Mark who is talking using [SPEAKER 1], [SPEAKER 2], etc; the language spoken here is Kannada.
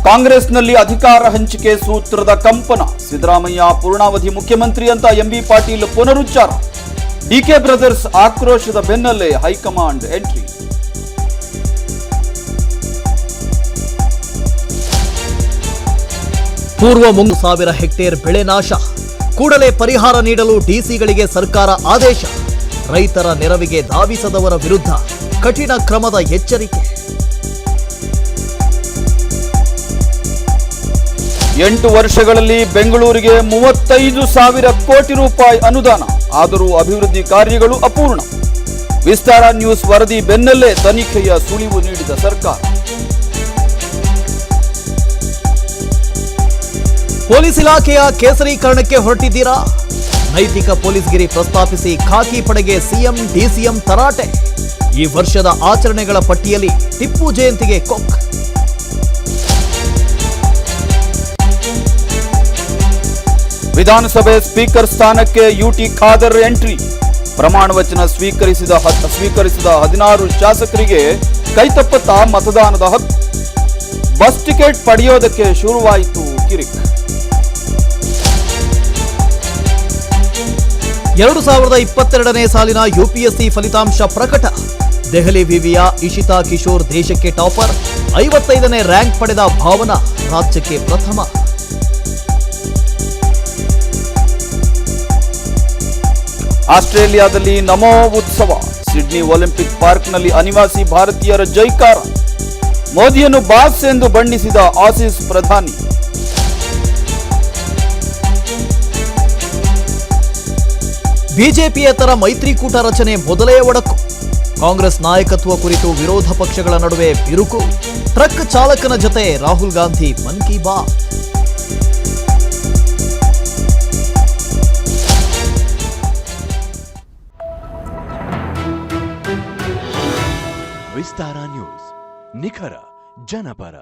[SPEAKER 1] ಕಾಂಗ್ರೆಸ್ನಲ್ಲಿ ಅಧಿಕಾರ ಹಂಚಿಕೆ ಸೂತ್ರದ ಕಂಪನ. ಸಿದ್ದರಾಮಯ್ಯ ಪೂರ್ಣಾವಧಿ ಮುಖ್ಯಮಂತ್ರಿ ಅಂತ ಎಂಬಿ ಪಾಟೀಲ್ ಪುನರುಚ್ಚಾರ. ಡಿಕೆ ಬ್ರದರ್ಸ್ ಆಕ್ರೋಶದ ಬೆನ್ನಲ್ಲೇ ಹೈಕಮಾಂಡ್ ಎಂಟ್ರಿ.
[SPEAKER 2] ಪೂರ್ವ 3,000 ಹೆಕ್ಟೇರ್ ಬೆಳೆ ನಾಶ. ಕೂಡಲೇ ಪರಿಹಾರ ನೀಡಲು ಡಿಸಿಗಳಿಗೆ ಸರ್ಕಾರ ಆದೇಶ. ರೈತರ ನೆರವಿಗೆ ಧಾವಿಸದವರ ವಿರುದ್ಧ ಕಠಿಣ ಕ್ರಮದ ಎಚ್ಚರಿಕೆ.
[SPEAKER 1] 8 ವರ್ಷಗಳಲ್ಲಿ ಬೆಂಗಳೂರಿಗೆ 35,000 ಕೋಟಿ ರೂಪಾಯಿ ಅನುದಾನ. ಆದರೂ ಅಭಿವೃದ್ಧಿ ಕಾರ್ಯಗಳು ಅಪೂರ್ಣ. ವಿಸ್ತಾರ ನ್ಯೂಸ್ ವರದಿ ಬೆನ್ನಲ್ಲೇ ತನಿಖೆಯ ಸುಳಿವು ನೀಡಿದ ಸರ್ಕಾರ.
[SPEAKER 2] ಪೊಲೀಸ್ ಇಲಾಖೆಯ ಕೇಸರೀಕರಣಕ್ಕೆ ಹೊರಟಿದ್ದೀರಾ? ನೈತಿಕ ಪೊಲೀಸ್ಗಿರಿ ಪ್ರಸ್ತಾಪಿಸಿ ಖಾಕಿ ಪಡೆಗೆ ಸಿಎಂ ಡಿಸಿಎಂ ತರಾಟೆ. ಈ ವರ್ಷದ ಆಚರಣೆಗಳ ಪಟ್ಟಿಯಲ್ಲಿ ಟಿಪ್ಪು ಜಯಂತಿಗೆ ಕೊಕ್.
[SPEAKER 1] ವಿಧಾನಸಭೆ ಸ್ಪೀಕರ್ ಸ್ಥಾನಕ್ಕೆ ಯುಟಿ ಖಾದರ್ ಎಂಟ್ರಿ. ಪ್ರಮಾಣ ವಚನ ಸ್ವೀಕರಿಸಿದ 16 ಶಾಸಕರಿಗೆ ಕೈತಪ್ಪತ್ತ ಮತದಾನದ ಹಕ್ಕು. ಬಸ್ ಟಿಕೆಟ್ ಪಡೆಯೋದಕ್ಕೆ ಶುರುವಾಯಿತು ಕಿರಿಕ್.
[SPEAKER 2] 2022ನೇ ಸಾಲಿನ ಯುಪಿಎಸ್ಸಿ ಫಲಿತಾಂಶ ಪ್ರಕಟ. ದೆಹಲಿ ವಿವಿಯ ಇಶಿತಾ ಕಿಶೋರ್ ದೇಶಕ್ಕೆ ಟಾಪರ್. 55ನೇ ರ್ಯಾಂಕ್ ಪಡೆದ ಭಾವನಾ ರಾಜ್ಯಕ್ಕೆ ಪ್ರಥಮ.
[SPEAKER 1] ಆಸ್ಟ್ರೇಲಿಯಾದಲ್ಲಿ ನಮೋ ಉತ್ಸವ. ಸಿಡ್ನಿ ಒಲಿಂಪಿಕ್ ಪಾರ್ಕ್ನಲ್ಲಿ ಅನಿವಾಸಿ ಭಾರತೀಯರ ಜೈಕಾರ. ಮೋದಿಯನ್ನು ಬಾಸ್ ಎಂದು ಬಣ್ಣಿಸಿದ ಆಸೀಸ್ ಪ್ರಧಾನಿ.
[SPEAKER 2] ಬಿಜೆಪಿಯೇತರ ಮೈತ್ರಿಕೂಟ ರಚನೆ ಮೊದಲೇ ಒಡಕು. ಕಾಂಗ್ರೆಸ್ ನಾಯಕತ್ವ ಕುರಿತು ವಿರೋಧ ಪಕ್ಷಗಳ ನಡುವೆ ಬಿರುಕು. ಟ್ರಕ್ ಚಾಲಕನ ಜತೆ ರಾಹುಲ್ ಗಾಂಧಿ ಮನ್ ಕಿ ಬಾತ್.
[SPEAKER 3] ವಿಸ್ತಾರ ನ್ಯೂಸ್, ನಿಖರ ಜನಪರ.